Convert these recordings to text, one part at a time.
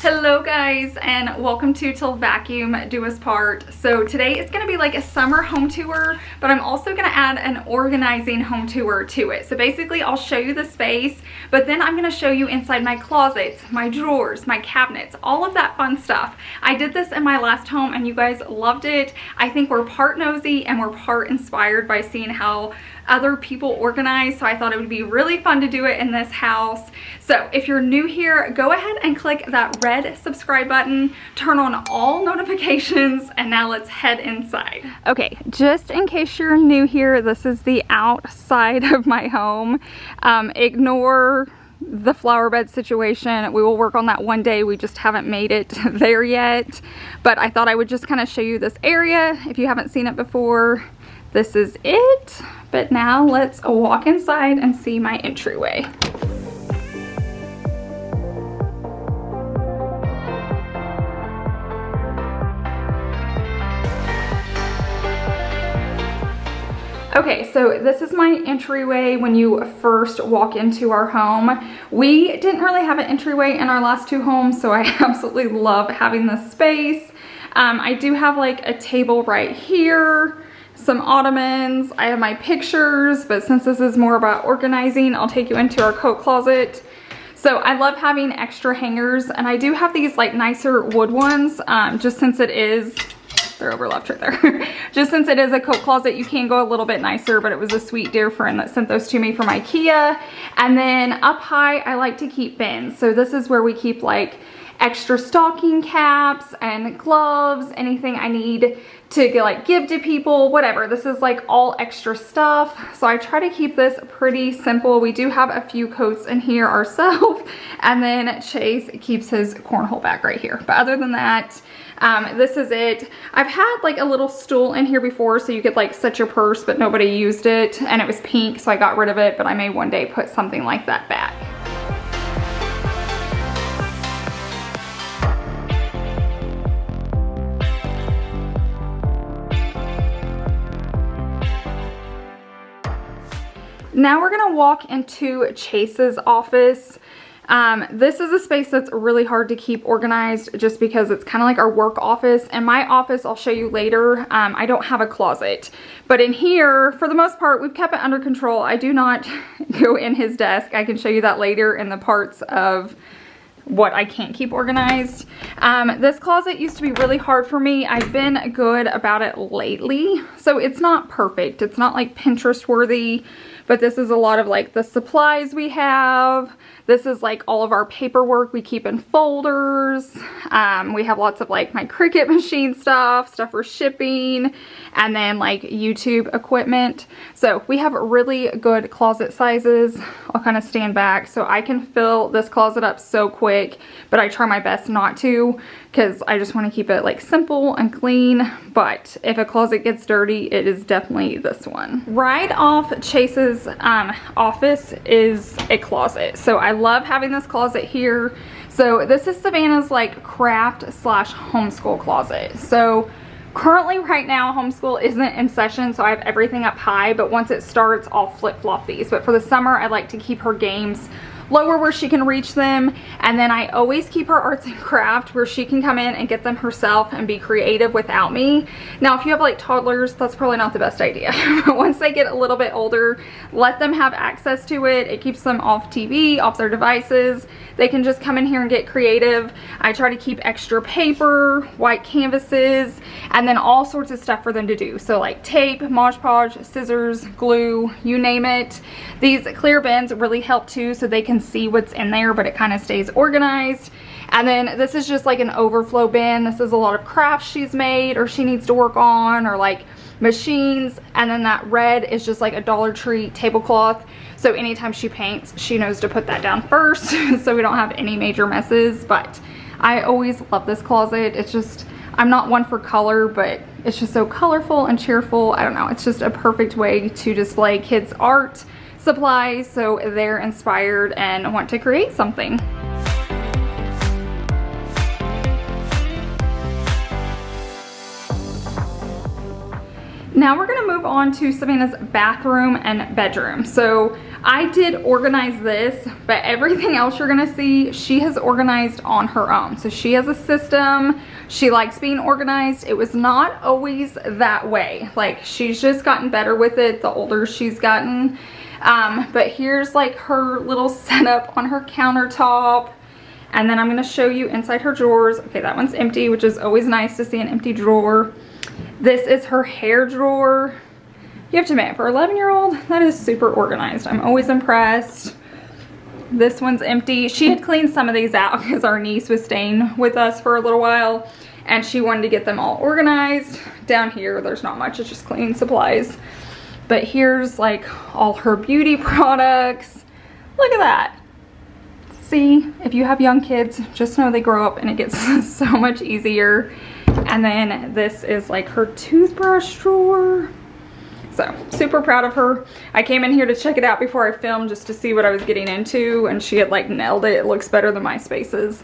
Hello guys, and welcome to Till Vacuum Do Us Part. So today is going to be like a summer home tour, but I'm also going to add an organizing home tour to it. So basically I'll show you the space, but then I'm going to show you inside my closets, my drawers, my cabinets, all of that fun stuff. I did this in my last home and you guys loved it. I think we're part nosy and we're part inspired by seeing how other people organize, so I thought it would be really fun to do it in this house. So if you're new here, go ahead and click that red subscribe button, turn on all notifications, and now let's head inside. Okay, just in case you're new here, this is the outside of my home. Ignore the flower bed situation. We will work on that one day. We just haven't made it there yet, but I thought I would just kind of show you this area if you haven't seen it before. This is it, but now let's walk inside and see my entryway. Okay, so this is my entryway when you first walk into our home. We didn't really have an entryway in our last two homes, so I absolutely love having this space. I do have like a table right here, some ottomans, I have my pictures, but since this is more about organizing, I'll take you into our coat closet. So I love having extra hangers, and I do have these like nicer wood ones, just since it is, they're overlapped right there. Just since it is a coat closet, you can go a little bit nicer, but it was a sweet dear friend that sent those to me from IKEA. And then up high, I like to keep bins. So this is where we keep like extra stocking caps and gloves, anything I need to like give to people, whatever. This is like all extra stuff. So I try to keep this pretty simple. We do have a few coats in here ourselves, and then Chase keeps his cornhole bag right here. But other than that, this is it. I've had like a little stool in here before so you could like set your purse, but nobody used it, and it was pink, so I got rid of it, but I may one day put something like that back. Now we're gonna walk into Chase's office. This is a space that's really hard to keep organized just because it's kind of like our work office. And my office, I'll show you later, I don't have a closet. But in here, for the most part, we've kept it under control. I do not go in his desk. I can show you that later in the parts of what I can't keep organized. This closet used to be really hard for me. I've been good about it lately. So it's not perfect. It's not like Pinterest worthy, but this is a lot of like the supplies we have. This is like all of our paperwork we keep in folders. We have lots of like my Cricut machine stuff for shipping, and then like YouTube equipment. So we have really good closet sizes. I'll kind of stand back so I can fill this closet up so quick, but I try my best not to because I just want to keep it like simple and clean. But if a closet gets dirty, it is definitely this one. Right off Chase's office is a closet. So I love having this closet here. So this is Savannah's like craft / homeschool closet. So currently right now homeschool isn't in session, so I have everything up high, but once it starts I'll flip-flop these. But for the summer I like to keep her games lower where she can reach them, and then I always keep her arts and craft where she can come in and get them herself and be creative without me. Now if you have like toddlers, that's probably not the best idea. But once they get a little bit older, let them have access to it. It keeps them off TV, off their devices. They can just come in here and get creative. I try to keep extra paper, white canvases, and then all sorts of stuff for them to do. So like tape, Mod Podge, scissors, glue, you name it. These clear bins really help too, so they can see what's in there, but it kind of stays organized. And then this is just like an overflow bin. This is a lot of crafts she's made or she needs to work on, or like machines. And then that red is just like a Dollar Tree tablecloth. So anytime she paints, she knows to put that down first so we don't have any major messes. But I always love this closet. It's just, I'm not one for color, but it's just so colorful and cheerful. I don't know, it's just a perfect way to display kids' art supplies so they're inspired and want to create something. Now we're gonna move on to Savannah's bathroom and bedroom. So I did organize this, but everything else you're gonna see, she has organized on her own. So she has a system. She likes being organized. It was not always that way. Like, she's just gotten better with it the older she's gotten. But here's like her little setup on her countertop. And then I'm gonna show you inside her drawers. Okay, that one's empty, which is always nice to see an empty drawer. This is her hair drawer. You have to admit, for an 11-year-old, that is super organized. I'm always impressed. This one's empty. She had cleaned some of these out because our niece was staying with us for a little while and she wanted to get them all organized. Down here, there's not much, it's just cleaning supplies. But here's like all her beauty products. Look at that. See, if you have young kids, just know they grow up and it gets so much easier. And then this is like her toothbrush drawer. So super proud of her. I came in here to check it out before I filmed just to see what I was getting into, and she had like nailed it. It looks better than my spaces.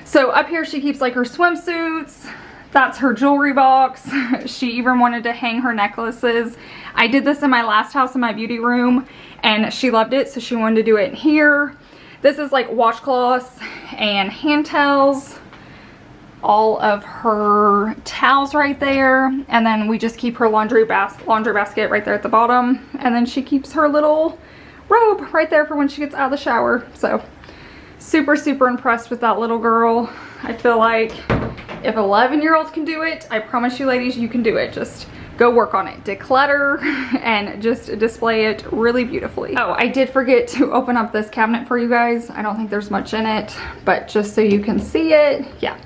So up here she keeps like her swimsuits. That's her jewelry box. She even wanted to hang her necklaces. I did this in my last house in my beauty room and she loved it, so she wanted to do it here. This is like washcloths and hand towels. All of her towels right there, and then we just keep her laundry basket right there at the bottom, and then she keeps her little robe right there for when she gets out of the shower. So super impressed with that little girl. I feel like if 11-year-olds can do it, I promise you ladies, you can do it. Just go work on it, declutter, and just display it really beautifully. Oh, I did forget to open up this cabinet for you guys. I don't think there's much in it, but just so you can see it, yeah.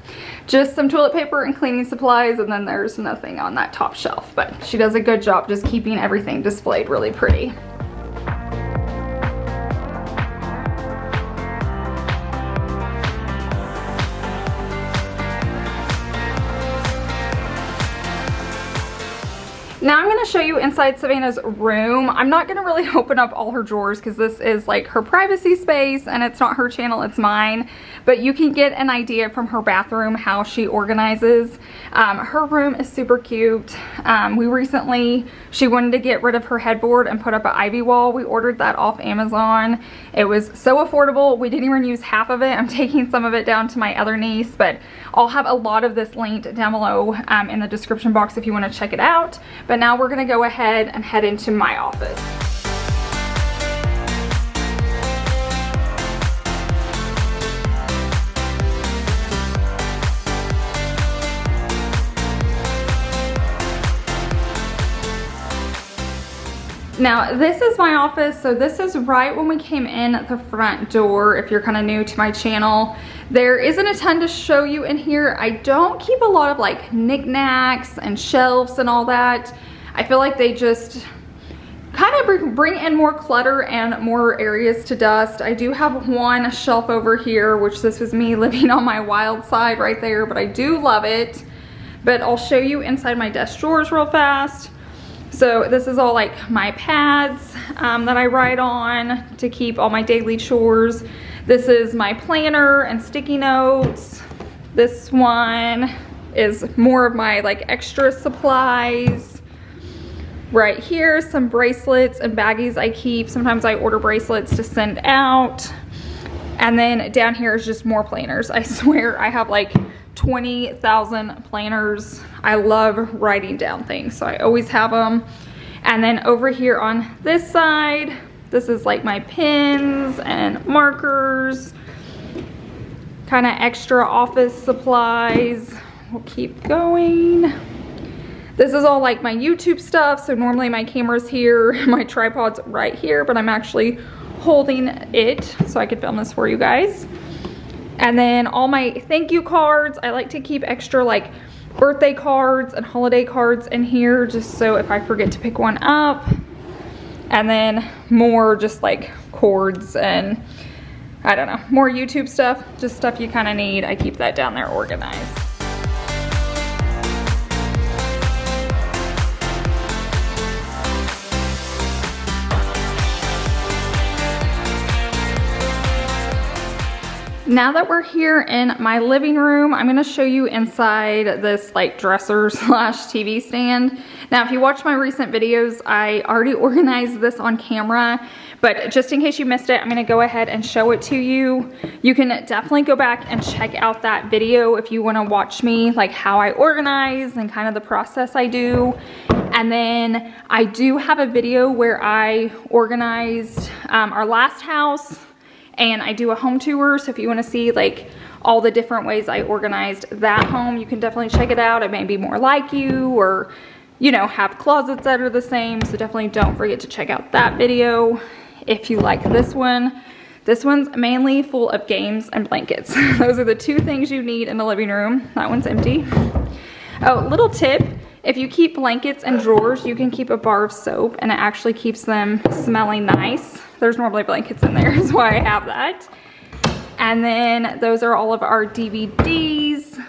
Just some toilet paper and cleaning supplies, and then there's nothing on that top shelf, but she does a good job just keeping everything displayed really pretty. Now I'm going to show you inside Savannah's room. I'm not going to really open up all her drawers because this is like her privacy space and it's not her channel, it's mine. But you can get an idea from her bathroom how she organizes. Her room is super cute. She wanted to get rid of her headboard and put up an ivy wall. We ordered that off Amazon. It was so affordable. We didn't even use half of it. I'm taking some of it down to my other niece, but I'll have a lot of this linked down below in the description box if you want to check it out. But now we're gonna go ahead and head into my office. Now this is my office, so this is right when we came in the front door. If you're kind of new to my channel, there isn't a ton to show you in here. I don't keep a lot of like knickknacks and shelves and all that. I feel like they just kind of bring in more clutter and more areas to dust. I do have one shelf over here, which this was me living on my wild side right there, but I do love it. But I'll show you inside my desk drawers real fast. So this is all like my pads that I write on to keep all my daily chores. This is my planner and sticky notes. This one is more of my like extra supplies. Right here, some bracelets and baggies I keep. Sometimes I order bracelets to send out. And then down here is just more planners. I swear I have like 20,000 planners. I love writing down things, so I always have them. And then over here on this side, this is like my pens and markers, kind of extra office supplies. We'll keep going. This is all like my YouTube stuff. So normally my camera's here, my tripod's right here, but I'm actually holding it so I could film this for you guys. And then all my thank you cards. I like to keep extra like birthday cards and holiday cards in here just so if I forget to pick one up. And then more just like cords and I don't know, more YouTube stuff, just stuff you kind of need. I keep that down there organized. Now that we're here in my living room, I'm gonna show you inside this like dresser slash TV stand. Now, if you watch my recent videos, I already organized this on camera, but just in case you missed it, I'm gonna go ahead and show it to you. You can definitely go back and check out that video if you wanna watch me, like how I organize and kind of the process I do. And then I do have a video where I organized our last house, and I do a home tour. So if you want to see like all the different ways I organized that home, you can definitely check it out. It may be more like you, or you know, have closets that are the same. So definitely don't forget to check out that video if you like this one. This one's mainly full of games and blankets. Those are the two things you need in a living room. That one's empty. Oh, little tip. If you keep blankets and drawers, you can keep a bar of soap and it actually keeps them smelling nice. There's normally blankets in there, is why I have that. And then those are all of our DVDs.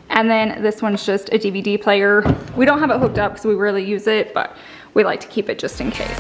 And then this one's just a DVD player. We don't have it hooked up because we rarely use it, but we like to keep it just in case.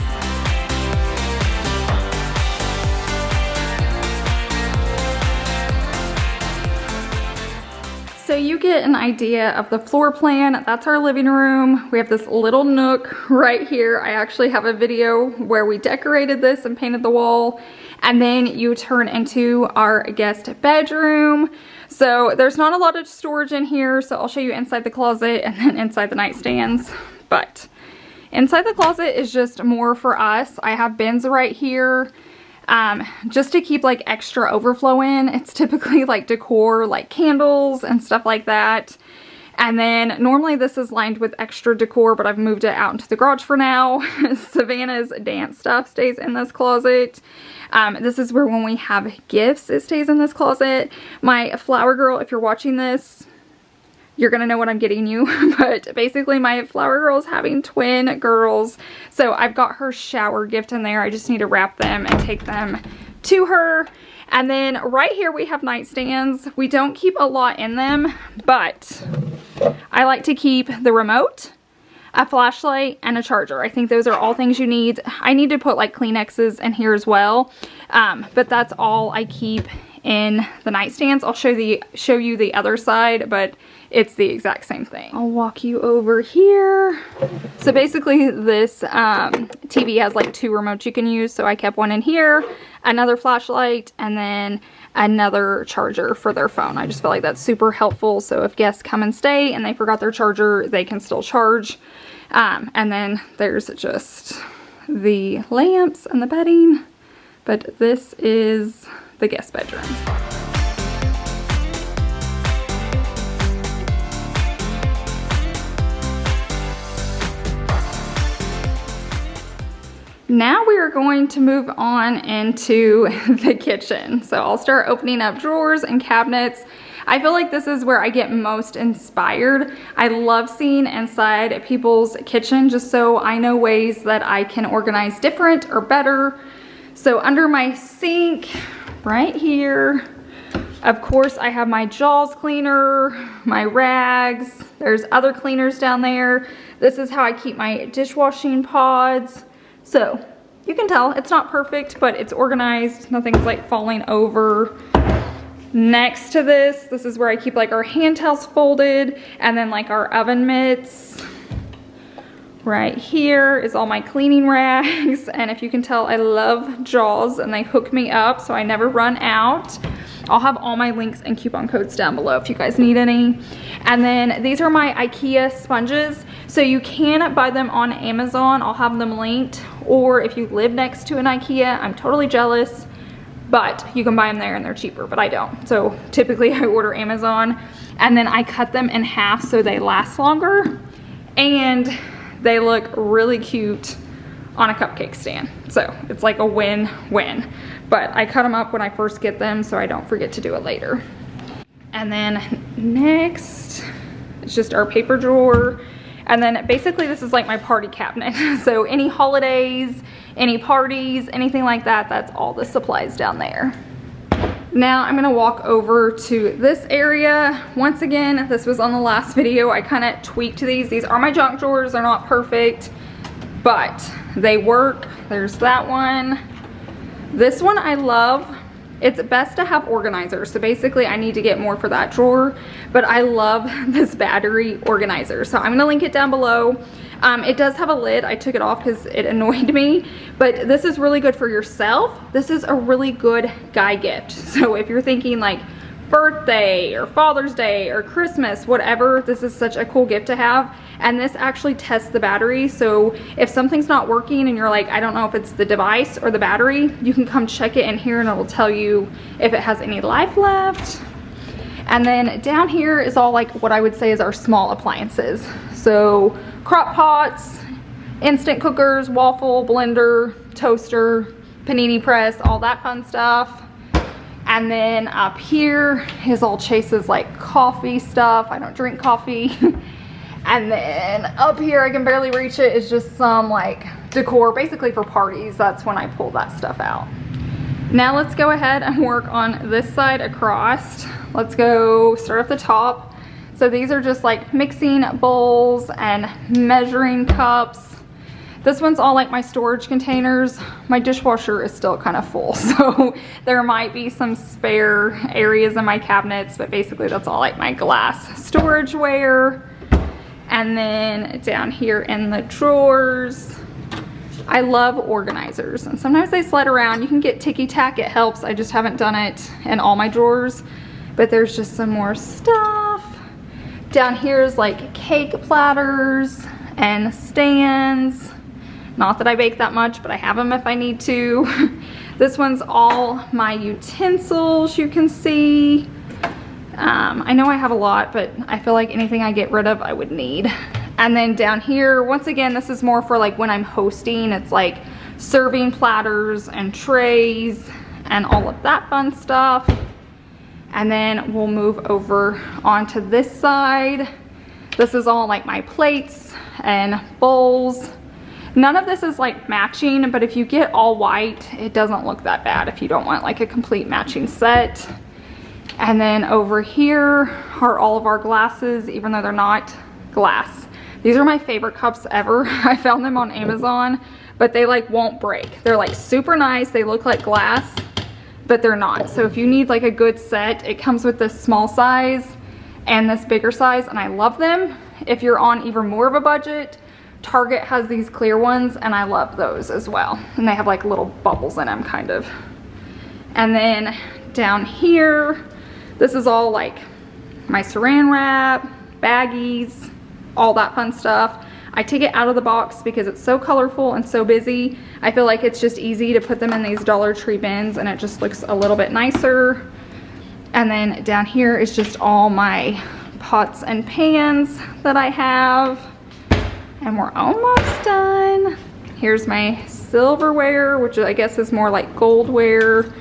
So you get an idea of the floor plan. That's our living room. We have this little nook right here. I actually have a video where we decorated this and painted the wall. And then you turn into our guest bedroom. So there's not a lot of storage in here, so I'll show you inside the closet and then inside the nightstands. But inside the closet is just more for us. I have bins right here. Just to keep like extra overflow in. It's typically like decor, like candles and stuff like that. And then normally this is lined with extra decor, but I've moved it out into the garage for now. Savannah's dance stuff stays in this closet. This is where when we have gifts, it stays in this closet. My flower girl, if you're watching this, you're gonna know what I'm getting you. But basically my flower girl is having twin girls, so I've got her shower gift in there. I just need to wrap them and take them to her. And then right here we have nightstands. We don't keep a lot in them, but I like to keep the remote, a flashlight, and a charger. I think those are all things you need. I need to put like Kleenexes in here as well, but that's all I keep in the nightstands. I'll show you the other side, but it's the exact same thing. I'll walk you over here. So basically this TV has like two remotes you can use. So I kept one in here, another flashlight, and then another charger for their phone. I just feel like that's super helpful. So if guests come and stay and they forgot their charger, they can still charge. And then there's just the lamps and the bedding. But this is the guest bedroom. Now we are going to move on into the kitchen. So I'll start opening up drawers and cabinets. I feel like this is where I get most inspired. I love seeing inside people's kitchen just so I know ways that I can organize different or better. So under my sink, right here, of course I have my Jaws cleaner, my rags, there's other cleaners down there. This is how I keep my dishwashing pods. So you can tell it's not perfect, but it's organized. Nothing's like falling over. Next to this is where I keep like our hand towels folded, and then like our oven mitts. Right here is all my cleaning rags, and if you can tell, I love Jaws and they hook me up so I never run out. I'll have all my links and coupon codes down below if you guys need any. And then these are my IKEA sponges. So you can buy them on Amazon. I'll have them linked. Or if you live next to an IKEA, I'm totally jealous, but you can buy them there and they're cheaper, but I don't. So typically I order Amazon, and then I cut them in half so they last longer and they look really cute on a cupcake stand. So it's like a win-win. But I cut them up when I first get them so I don't forget to do it later. And then next, it's just our paper drawer. And then basically this is like my party cabinet. So any holidays, any parties, anything like that, that's all the supplies down there. Now I'm gonna walk over to this area. Once again, this was on the last video. I kind of tweaked these. These are my junk drawers. They're not perfect, but they work. There's that one. This one I love. It's best to have organizers. So basically I need to get more for that drawer, but I love this battery organizer. So I'm gonna link it down below. It does have a lid. I took it off because it annoyed me, but this is really good for yourself. This is a really good guy gift. So if you're thinking like birthday or Father's Day or Christmas, whatever, this is such a cool gift to have. And this actually tests the battery. So if something's not working and you're like, I don't know if it's the device or the battery, you can come check it in here and it will tell you if it has any life left. And then down here is all like what I would say is our small appliances. So crock pots, instant cookers, waffle, blender, toaster, panini press, all that fun stuff. And then up here is all Chase's like coffee stuff. I don't drink coffee. And then up here, I can barely reach it, is just some like decor, basically for parties. That's when I pull that stuff out. Now let's go ahead and work on this side across. Let's go start at the top. So these are just like mixing bowls and measuring cups. This one's all like my storage containers. My dishwasher is still kind of full, so there might be some spare areas in my cabinets, but basically that's all like my glass storageware. And then down here in the drawers, I love organizers, and sometimes they slide around. You can get ticky tack, it helps. I just haven't done it in all my drawers, but there's just some more stuff. Down here is like cake platters and stands. Not that I bake that much, but I have them if I need to. This one's all my utensils, you can see. I know I have a lot, but I feel like anything I get rid of, I would need. And then down here, once again, this is more for like when I'm hosting. It's like serving platters and trays and all of that fun stuff. And then we'll move over onto this side. This is all like my plates and bowls. None of this is like matching, but if you get all white, it doesn't look that bad if you don't want like a complete matching set. And then over here are all of our glasses, even though they're not glass. These are my favorite cups ever. I found them on Amazon, but they like won't break. They're like super nice. They look like glass, but they're not. So if you need like a good set, it comes with this small size and this bigger size, and I love them. If you're on even more of a budget, Target has these clear ones, and I love those as well. And they have like little bubbles in them, kind of. And then down here, this is all like my saran wrap, baggies, all that fun stuff. I take it out of the box because it's so colorful and so busy. I feel like it's just easy to put them in these Dollar Tree bins, and it just looks a little bit nicer. And then down here is just all my pots and pans that I have. And we're almost done. Here's my silverware, which I guess is more like goldware.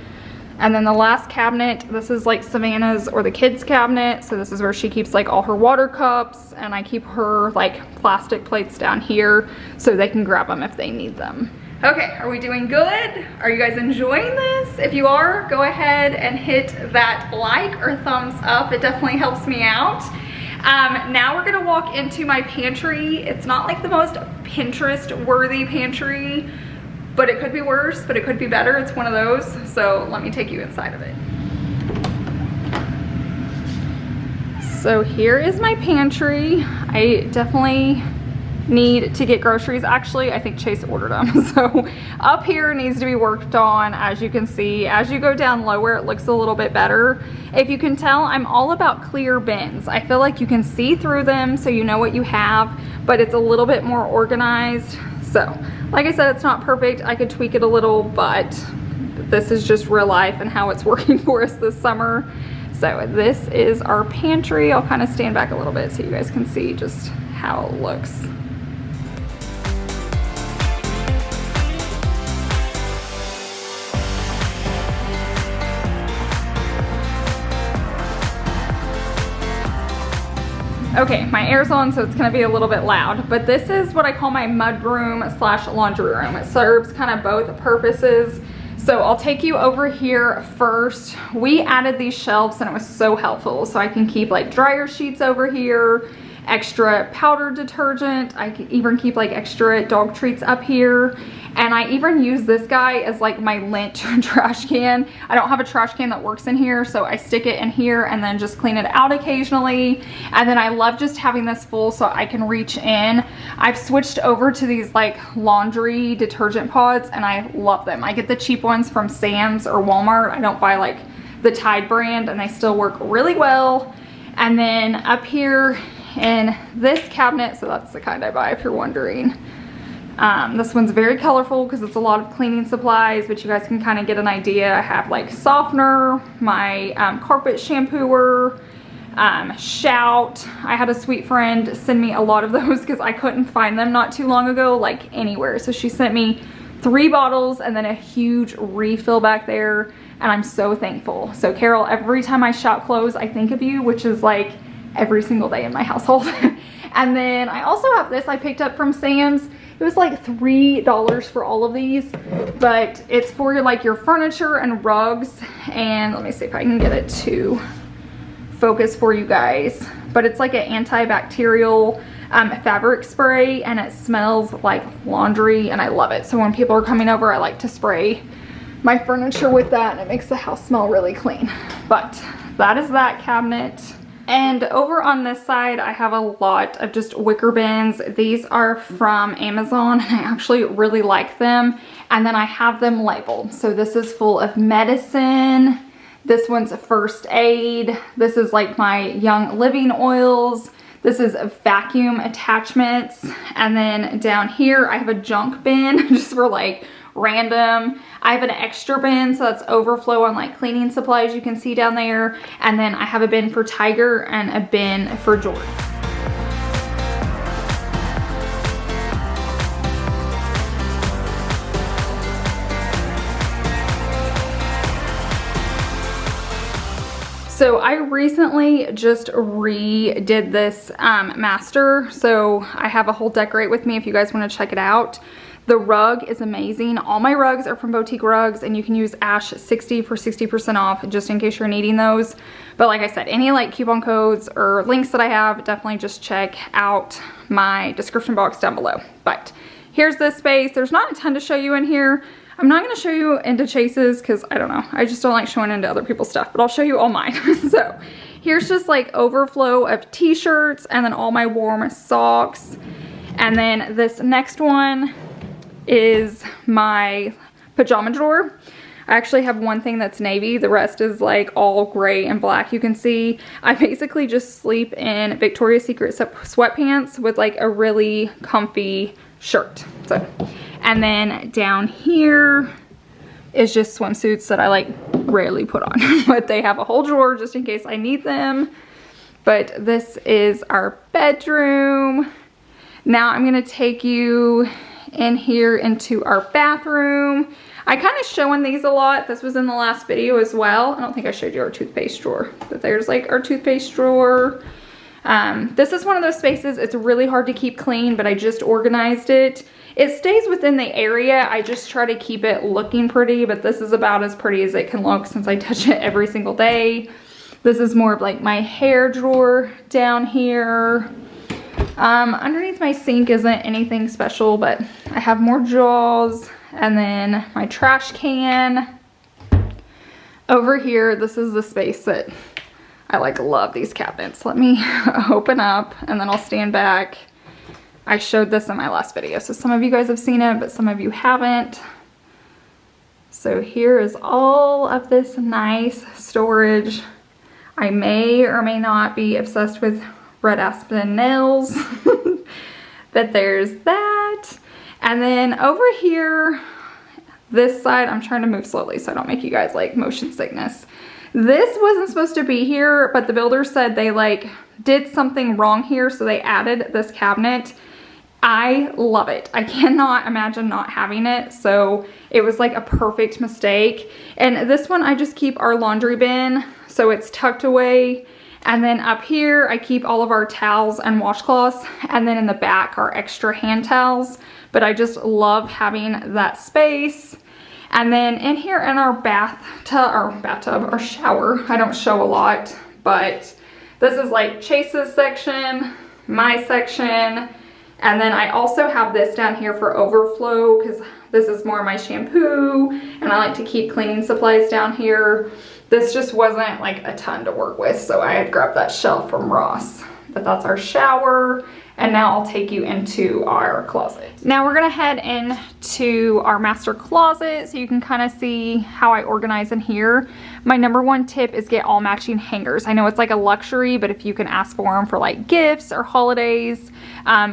And then the last cabinet, this is like Savannah's or the kids cabinet. So this is where she keeps like all her water cups, and I keep her like plastic plates down here so they can grab them if they need them. Okay, are we doing good? Are you guys enjoying this? If you are, go ahead and hit that like or thumbs up. It definitely helps me out. Now we're gonna walk into my pantry. It's not like the most Pinterest-worthy pantry, but it could be worse, but it could be better. It's one of those. So let me take you inside of it. So here is my pantry. I definitely need to get groceries. Actually, I think Chase ordered them. So up here needs to be worked on, as you can see. As you go down lower, it looks a little bit better. If you can tell, I'm all about clear bins. I feel like you can see through them so you know what you have, but it's a little bit more organized. So like I said, it's not perfect. I could tweak it a little, but this is just real life and how it's working for us this summer. So this is our pantry. I'll kind of stand back a little bit so you guys can see just how it looks. Okay, my air's on, so it's gonna be a little bit loud, but this is what I call my mudroom slash laundry room. It serves kind of both purposes. So I'll take you over here first. We added these shelves and it was so helpful. So I can keep like dryer sheets over here extra powder detergent. I even keep like extra dog treats up here. And I even use this guy as like my lint trash can. I don't have a trash can that works in here, so I stick it in here and then just clean it out occasionally. And then I love just having this full so I can reach in. I've switched over to these like laundry detergent pods and I love them. I get the cheap ones from Sam's or Walmart. I don't buy like the Tide brand, and they still work really well. And then up here in this cabinet, so that's the kind I buy if you're wondering. This one's very colorful because it's a lot of cleaning supplies, but you guys can kind of get an idea. I have like softener, my carpet shampooer, Shout. I had a sweet friend send me a lot of those because I couldn't find them not too long ago, like anywhere. So she sent me 3 bottles and then a huge refill back there, and I'm so thankful. So Carol, every time I Shout clothes, I think of you, which is like every single day in my household. And then I also have this I picked up from Sam's. It was like $3 for all of these, but it's for like your furniture and rugs. And let me see if I can get it to focus for you guys. But it's like an antibacterial fabric spray, and it smells like laundry, and I love it. So when people are coming over, I like to spray my furniture with that, and it makes the house smell really clean. But that is that cabinet. And over on this side, I have a lot of just wicker bins. These are from Amazon, and I actually really like them. And then I have them labeled. So this is full of medicine. This one's first aid. This is like my young living oils. This is vacuum attachments. And then down here, I have a junk bin just for like random. I have an extra bin, so that's overflow on like cleaning supplies, you can see down there. And then I have a bin for Tiger and a bin for George. So I recently just redid this master, so I have a whole decorate with me if you guys want to check it out. The rug is amazing. All my rugs are from Boutique Rugs, and you can use ASH60 for 60% off just in case you're needing those. But like I said, any like coupon codes or links that I have, definitely just check out my description box down below. But here's this space. There's not a ton to show you in here. I'm not going to show you into Chase's because I don't know. I just don't like showing into other people's stuff, but I'll show you all mine. So here's just like overflow of t-shirts and then all my warm socks. And then this next one is my pajama drawer. I actually have one thing that's navy. The rest is like all gray and black. You can see I basically just sleep in Victoria's Secret sweatpants with like a really comfy shirt. So, and then down here is just swimsuits that I like rarely put on, but they have a whole drawer just in case I need them. But this is our bedroom. Now I'm gonna take you in here into our bathroom. I kind of showing these a lot. This was in the last video as well. I don't think I showed you our toothpaste drawer, but there's like our toothpaste drawer. This is one of those spaces, it's really hard to keep clean, but I just organized it. It stays within the area. I just try to keep it looking pretty, but this is about as pretty as it can look since I touch it every single day. This is more of like my hair drawer down here. Underneath my sink isn't anything special, but I have more drawers, and then my trash can. Over here, this is the space that I like love these cabinets. Let me open up and then I'll stand back. I showed this in my last video, so some of you guys have seen it, but some of you haven't. So here is all of this nice storage. I may or may not be obsessed with red ASPEN nails, but there's that. And then over here, this side, I'm trying to move slowly so I don't make you guys like motion sickness. This wasn't supposed to be here, but the builder said they like did something wrong here, so they added this cabinet. I love it. I cannot imagine not having it, so it was like a perfect mistake. And this one, I just keep our laundry bin, so it's tucked away. And then up here, I keep all of our towels and washcloths, and then in the back are extra hand towels. But I just love having that space. And then in here in our our shower, I don't show a lot, but this is like Chase's section. my section. And then I also have this down here for overflow because this is more my shampoo and I like to keep cleaning supplies down here. This just wasn't like a ton to work with, so I had grabbed that shelf from Ross. But that's our shower. And now I'll take you into our closet. Now we're gonna head into our master closet so you can kind of see how I organize in here. My #1 tip is get all matching hangers. I know it's like a luxury, but if you can ask for them for like gifts or holidays,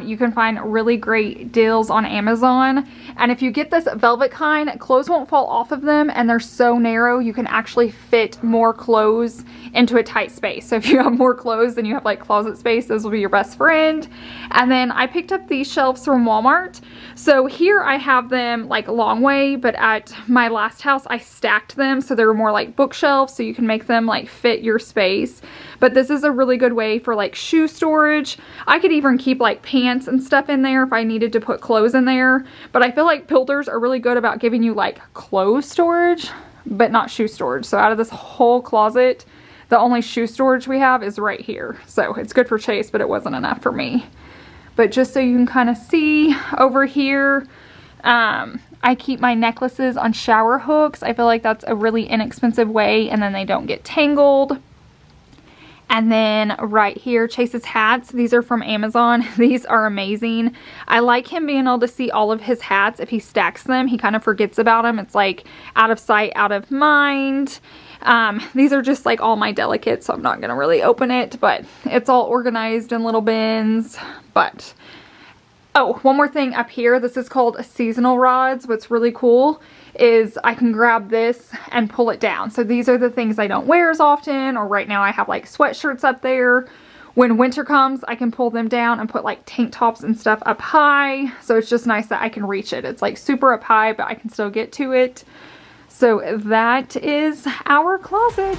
you can find really great deals on Amazon. And if you get this velvet kind, clothes won't fall off of them and they're so narrow you can actually fit more clothes into a tight space. So if you have more clothes than you have like closet space, those will be your best friend. And then I picked up these shelves from Walmart. So here I have them like a long way, but at my last house I stacked them so they were more like bookshelves, so you can make them like fit your space. But this is a really good way for like shoe storage. I could even keep like pants and stuff in there if I needed to put clothes in there. But I feel like builders are really good about giving you like clothes storage, but not shoe storage. So out of this whole closet, the only shoe storage we have is right here. So it's good for Chase, but it wasn't enough for me. But just so you can kind of see over here, I keep my necklaces on shower hooks. I feel like that's a really inexpensive way and then they don't get tangled. And then right here, Chase's hats. These are from Amazon. These are amazing. I like him being able to see all of his hats. If he stacks them, he kind of forgets about them. It's like out of sight, out of mind. These are just like all my delicates, so I'm not gonna really open it, but it's all organized in little bins. But oh, one more thing up here. This is called seasonal rods. What's really cool is I can grab this and pull it down. So these are the things I don't wear as often, or right now I have like sweatshirts up there. When winter comes, I can pull them down and put like tank tops and stuff up high. So it's just nice that I can reach it. It's like super up high, but I can still get to it. So that is our closet.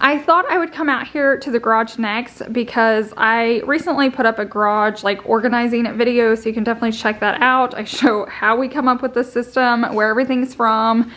I thought I would come out here to the garage next because I recently put up a garage like organizing video, so you can definitely check that out. I show how we come up with the system, where everything's from.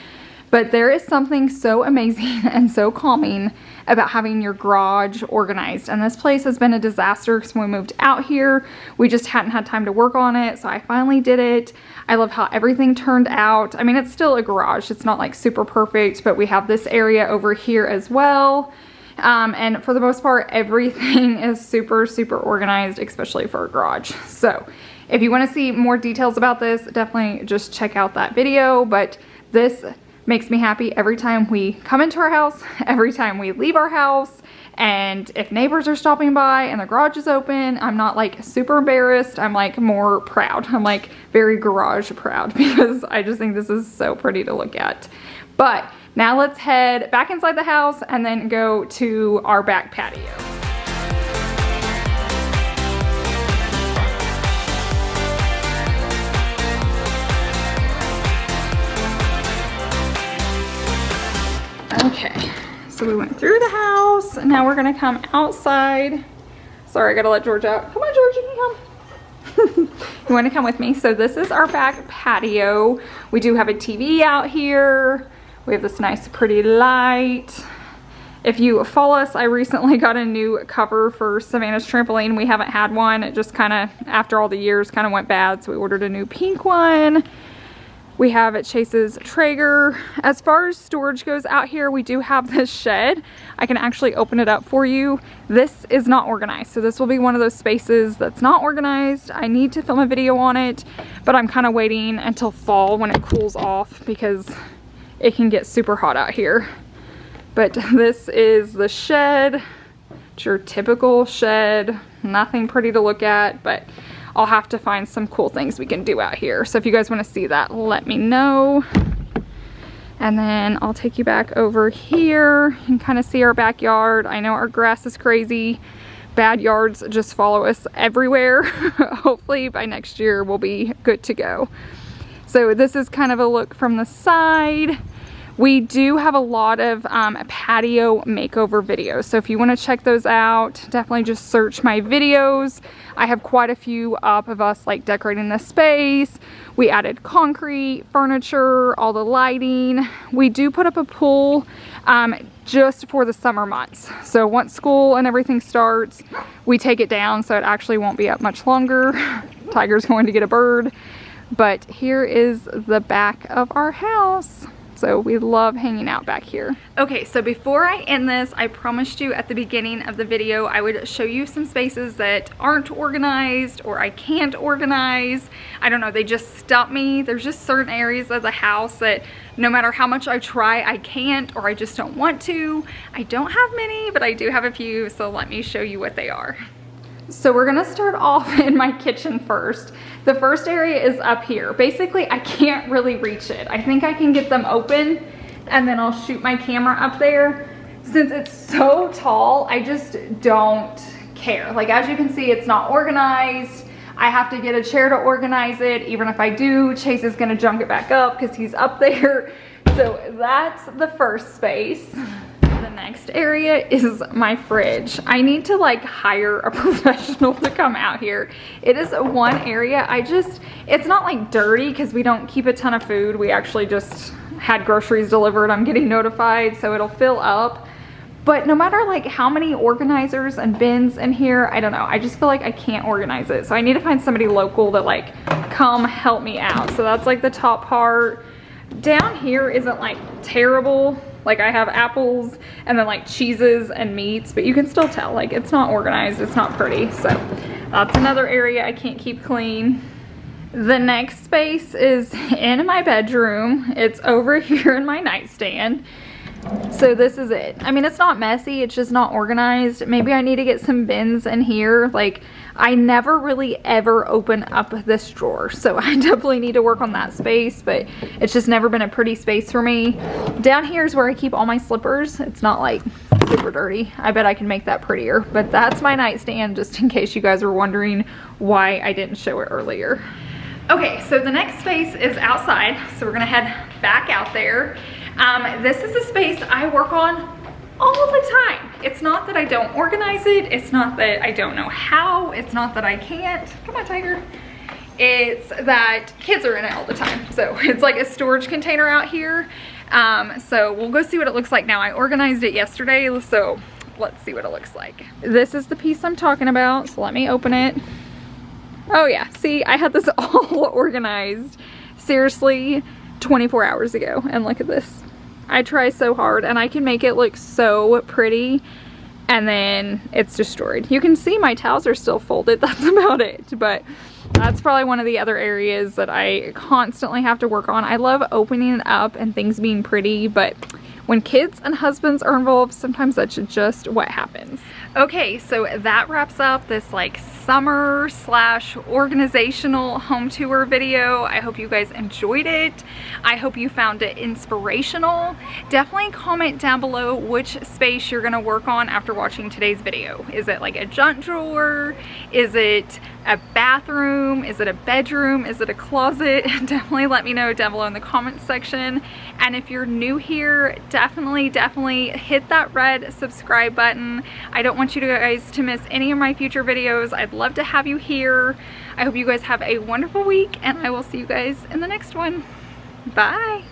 But there is something so amazing and so calming about having your garage organized. And this place has been a disaster because when we moved out here, we just hadn't had time to work on it. So I finally did it. I love how everything turned out. I mean, it's still a garage. It's not like super perfect, but we have this area over here as well. And for the most part, everything is super, super organized, especially for a garage. So if you want to see more details about this, definitely just check out that video. But this makes me happy every time we come into our house, every time we leave our house, and if neighbors are stopping by and the garage is open, I'm not like super embarrassed. I'm like more proud. I'm like very garage proud because I just think this is so pretty to look at. But now let's head back inside the house and then go to our back patio. Okay, so we went through the house. Now we're gonna come outside. Sorry, I gotta let George out. Come on, George, you can come. You wanna come with me? So this is our back patio. We do have a TV out here. We have this nice pretty light. If you follow us, I recently got a new cover for Savannah's trampoline. We haven't had one. It just kind of, after all the years, kind of went bad. So we ordered a new pink one. We have at Chase's Traeger. As far as storage goes out here, we do have this shed. I can actually open it up for you. This is not organized. So this will be one of those spaces that's not organized. I need to film a video on it, but I'm kind of waiting until fall when it cools off because it can get super hot out here. But this is the shed. It's your typical shed. Nothing pretty to look at, but I'll have to find some cool things we can do out here. So if you guys want to see that, let me know. And then I'll take you back over here. You can kind of see our backyard. I know our grass is crazy. Bad yards just follow us everywhere. Hopefully by next year we'll be good to go. So this is kind of a look from the side. We do have a lot of patio makeover videos, so if you want to check those out, definitely just search my videos. I have quite a few up of us like decorating the space. We added concrete, furniture, all the lighting. We do put up a pool just for the summer months. So once school and everything starts, we take it down so it actually won't be up much longer. Tiger's going to get a bird. But here is the back of our house. So we love hanging out back here. Okay, so before I end this, I promised you at the beginning of the video I would show you some spaces that aren't organized or I can't organize. I don't know, they just stump me. There's just certain areas of the house that no matter how much I try, I can't, or I just don't want to. I don't have many, but I do have a few, so let me show you what they are. So we're gonna start off in my kitchen first. The first area is up here. Basically, I can't really reach it. I think I can get them open and then I'll shoot my camera up there. Since it's so tall, I just don't care. Like, as you can see, it's not organized. I have to get a chair to organize it. Even if I do, Chase is gonna junk it back up because he's up there. So that's the first space. The next area is my fridge. I need to like hire a professional to come out here. It is one area it's not like dirty because we don't keep a ton of food. We actually just had groceries delivered. I'm getting notified, so it'll fill up. But no matter like how many organizers and bins in here, I don't know, I just feel like I can't organize it. So I need to find somebody local that like come help me out. So that's like the top part. Down here isn't like terrible. Like, I have apples and then like cheeses and meats, but you can still tell like it's not organized, it's not pretty. So that's another area I can't keep clean. The next space is in my bedroom. It's over here in my nightstand. So this is it. I mean, it's not messy, it's just not organized. Maybe I need to get some bins in here. Like, I never really ever open up this drawer, so I definitely need to work on that space, but it's just never been a pretty space for me. Down here is where I keep all my slippers. It's not like super dirty. I bet I can make that prettier, but that's my nightstand, just in case you guys were wondering why I didn't show it earlier. Okay, so the next space is outside, so we're gonna head back out there. This is a space I work on all the time. It's not that I don't organize it. It's not that I don't know how. It's not that I can't. Come on, Tiger. It's that kids are in it all the time. So it's like a storage container out here. So we'll go see what it looks like now. I organized it yesterday, so let's see what it looks like. This is the piece I'm talking about, so let me open it. Oh yeah, see, I had this all organized, seriously, 24 hours ago, and look at this. I try so hard and I can make it look so pretty and then it's destroyed. You can see my towels are still folded, that's about it, but that's probably one of the other areas that I constantly have to work on. I love opening it up and things being pretty, but when kids and husbands are involved, sometimes that's just what happens. Okay, so that wraps up this like summer / organizational home tour video. I hope you guys enjoyed it. I hope you found it inspirational. Definitely comment down below which space you're gonna work on after watching today's video. Is it like a junk drawer? Is it a bathroom? Is it a bedroom? Is it a closet? Definitely let me know down below in the comments section. And if you're new here, definitely hit that red subscribe button. I don't want you guys to miss any of my future videos. I'd love to have you here. I hope you guys have a wonderful week and I will see you guys in the next one. Bye.